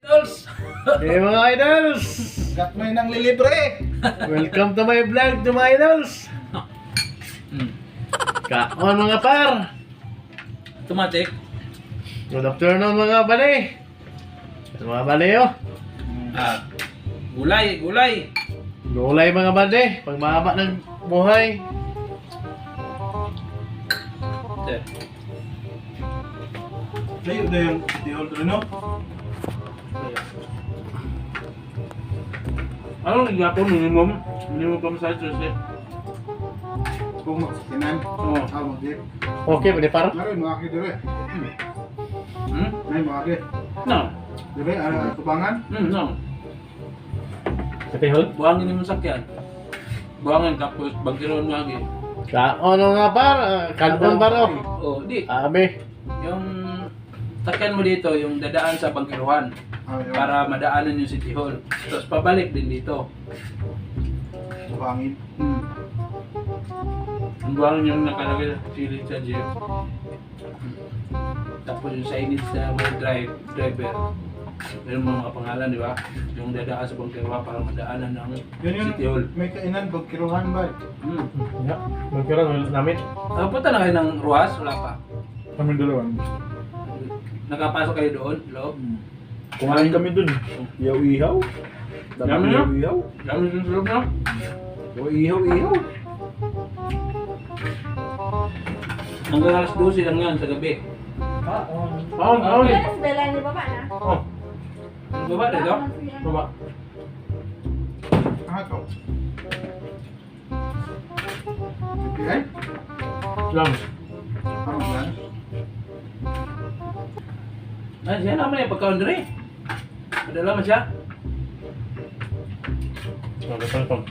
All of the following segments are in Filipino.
Idols! Hey mga idols! Gat mo nang lilibre. Welcome to my vlog to my idols! Kaon mga par! Automatic. Good afternoon mga bali! Ito mga bali oh! Gulay, gulay. Gulay mga bali! Pag mahaba ng buhay! Sir. Layo na yung tihol to no? Anong nagyapon minimum? Minimum pa sa Tuesday. Kung maksinan. Oo. Mag-dip. Okay, pwede par? Narin, mga kidire. Hmm? Nay, mga kid. No. Dire, kubangan. No. Sa tihol? Buhangin mo sakyan. Buhangin tapos bagkiron mo lagi. Kaon mga par! Kanon par oh! Oh, di. Abi! Yung sakyan mo dito, yung dadaan sa bangkiruhan para madaanan yung City Hall. Tapos pabalik din dito. Kubangin. Ang buhangin yung nakalagay sa silid sa jeep. Tapos yung signage sa mga driver. Meron mga pangalan, di ba? Yung dadaan sa bangkiruhan para madaanan ng Yun yun, City Hall. may kainan, bagkiruhan ba? Ya, magkaroon namin. Punta na kayo ng Ruas? Wala pa. Kami dalawan. Nakapasok kayo doon, loob? Kumain kami dun. Ihaw-ihaw. Dami na? Ihaw. Dami yung sulog na? Ihaw-ihaw. Hanggang alas 12 lang yan sa gabi. Kaon, kaon! Yes, bela ni baba na. Oh, Ang baba dito? baba. Ah, to. Okay? Lang. Parang yan. Ay, siya naman yung pagkaon diri. Padala mo siya. Magkakaroon.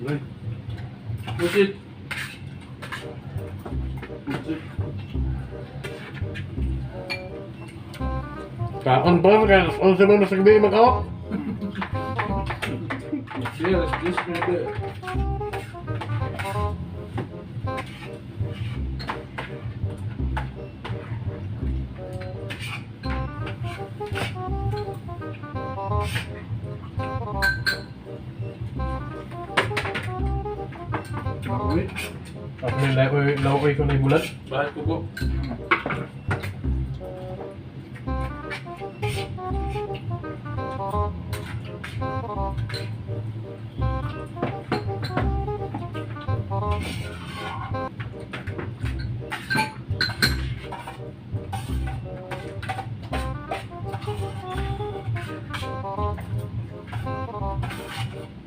Busit. Busit. Kaon pa kaya 11 mo na sa gabi magkawak. Sige, alas 10 na ito. Uwi. Ako nilay ko ikaw na bulat. Bakit ko po?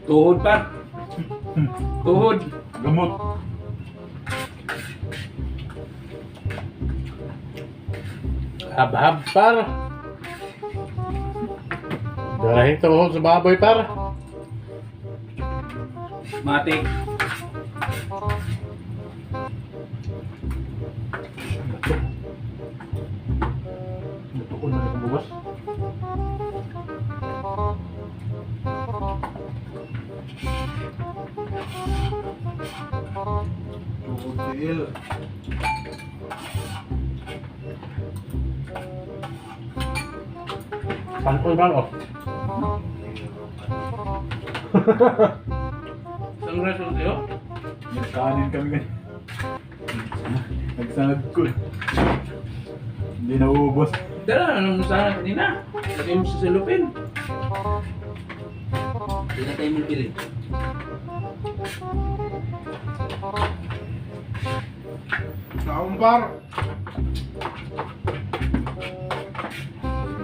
Tuhod pa. Tuhod. Gamot. Hab-hab par. Dahil tuhod sa baboy par. Matik. Butukon na ng bugas. Tukod tiil. Pantol ba oh? Isang result yun. Nagkanin kami ngayon. Nagsanad ko. Hindi na uubos. Dala na nung sana kanina. Lagay mo sa salupin. Hindi na tayo magpili. Kaumpar.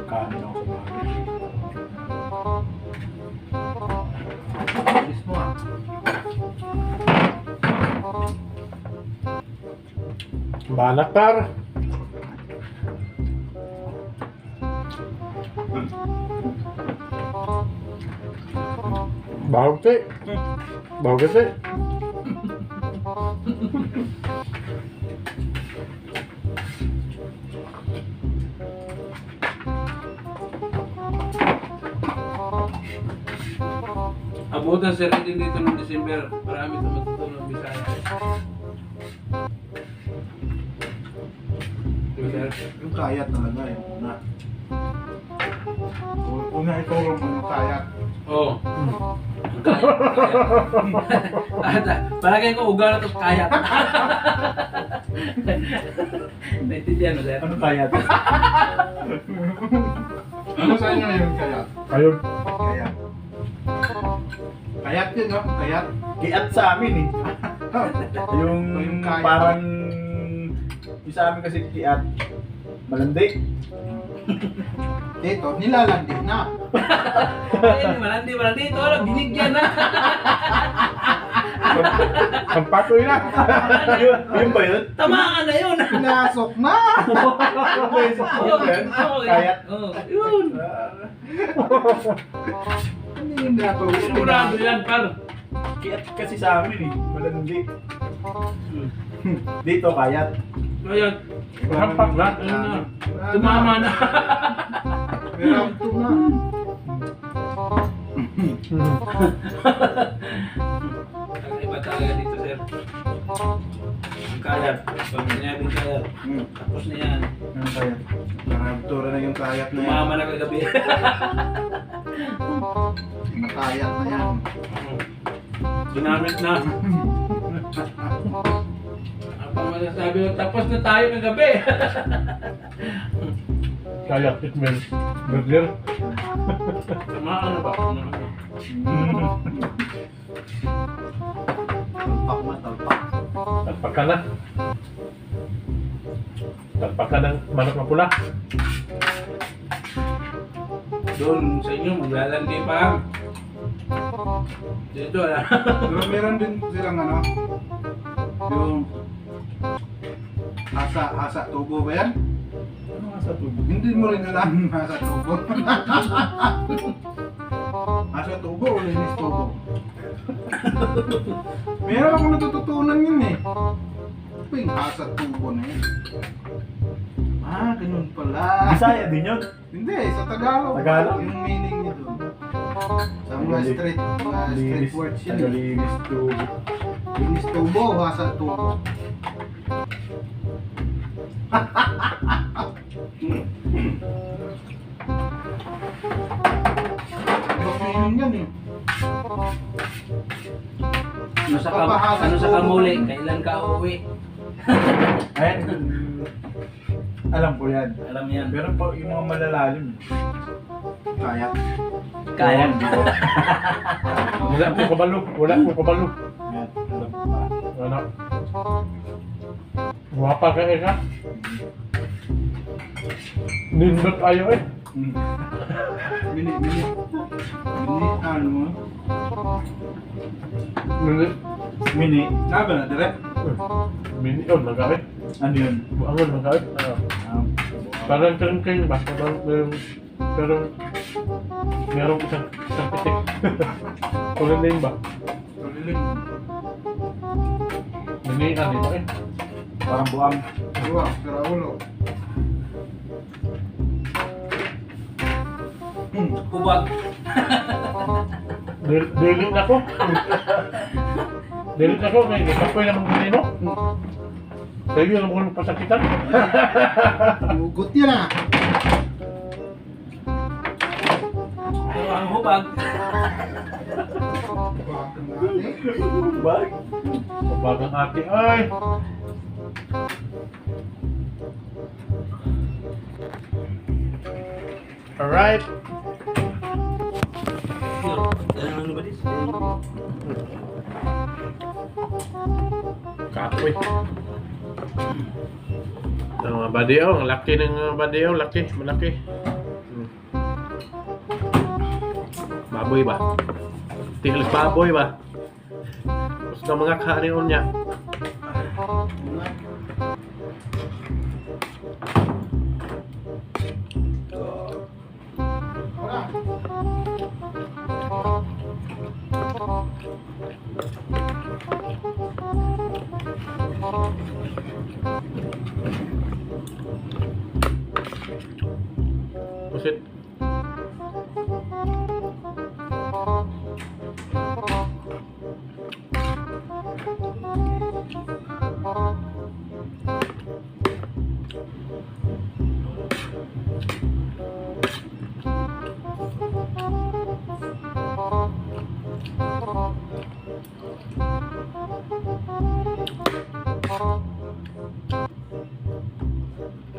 Kanin ako sa bahay. Bilis mo ah. Banak par. Bawag te. Bawag te. Abutan si Redin dito ng December. Marami ito matutulong Bisaya. sir. Yung kayat talaga, yung una. Una ito yung kayat. Oo. Palagay ko ugal at kayat. Naintindihan mo, sir? Ano kayat? Ano sa inyo yung kayat? Ayun. Kayat. Kayat yun, no? Kayat. Kiat sa amin eh. Yung Yung kaya. parang yung sa amin kasi kiat malandi. Dito, nilalandi na. Ay, malandi. Ito, binigyan na. Ang patoy na. Yun ba yun? Tamaan na yun. Pinasok na! Kayat. Oo, yun. Ano yung dato? Sigurado yan, par. Kiat kasi sa amin eh. Malandi. Dito kayat. Ayan. Hampak na. Ayun na. Tumama na. Pero ito na. Iba talaga dito, sir. Ang kayat. Pag sinabing kayat, tapos na yan. Yung kayat. Narabtura na yung kayat na yan. Tumama na kagabi. Nakayat na yan. Ginamit na. Apa masasabi mo? Tapos na tayo kagabi. Kaya Hitman. Burger. Tamaan na ba? Talpak na, talpak. Talpak ka na. Talpak ka ng manok na pula. Doon sa inyo, maglalandi pa. Dito, Pero meron din silang ano, yung asa tubo ba yan? Ano nga sa tubo? Hindi mo rin alam asa tubo. Asa tubo o linis tubo? Meron akong natututunan yun eh. Ano ba yung asa tubo na yun? Ah, ganun pala. Bisaya din yun. Hindi, sa Tagalog. Tagalog? Yung meaning niya doon. Sa mga street words yun. eh. Tagalinis tubo. Linis tubo, asa tubo. Yung meaning yan eh. ano sa kamuli, kailan ka uuwi? Ayan. Alam ko yan. Alam yan. Pero po yung mga malalalim. Kaya. Kaya. Wala po kabalo. Wala po kabalo. Yan. Alam ko pa. Ano? Guwapa ka eh ka. Nindot ayaw eh. Mini, ano? Nindot. Mini. Laban na, direct. Mini yun, magkakit. Ano yun? Buangon, magkakit. Parang kering ba? Pero merong isang pitik. Kulin din ba? Tuliling. Mini ano ba eh? Parang buang. Dua, karaulo. Kubag. Dilit ako. Dilit ako. May kapoy naman ganito. Sabi alam ko ng pasakitan. Ugot niya na. Pero ang hubag, Bakit natin? Bag. Bagang ate ay. Alright. ano ba this? Kapoy. Ang mga badiyaw, ang laki ng badiyaw, laki, malaki. Baboy ba? Tinggal baboy ba? Gusto mga kaanion niya. Pusit. Bye.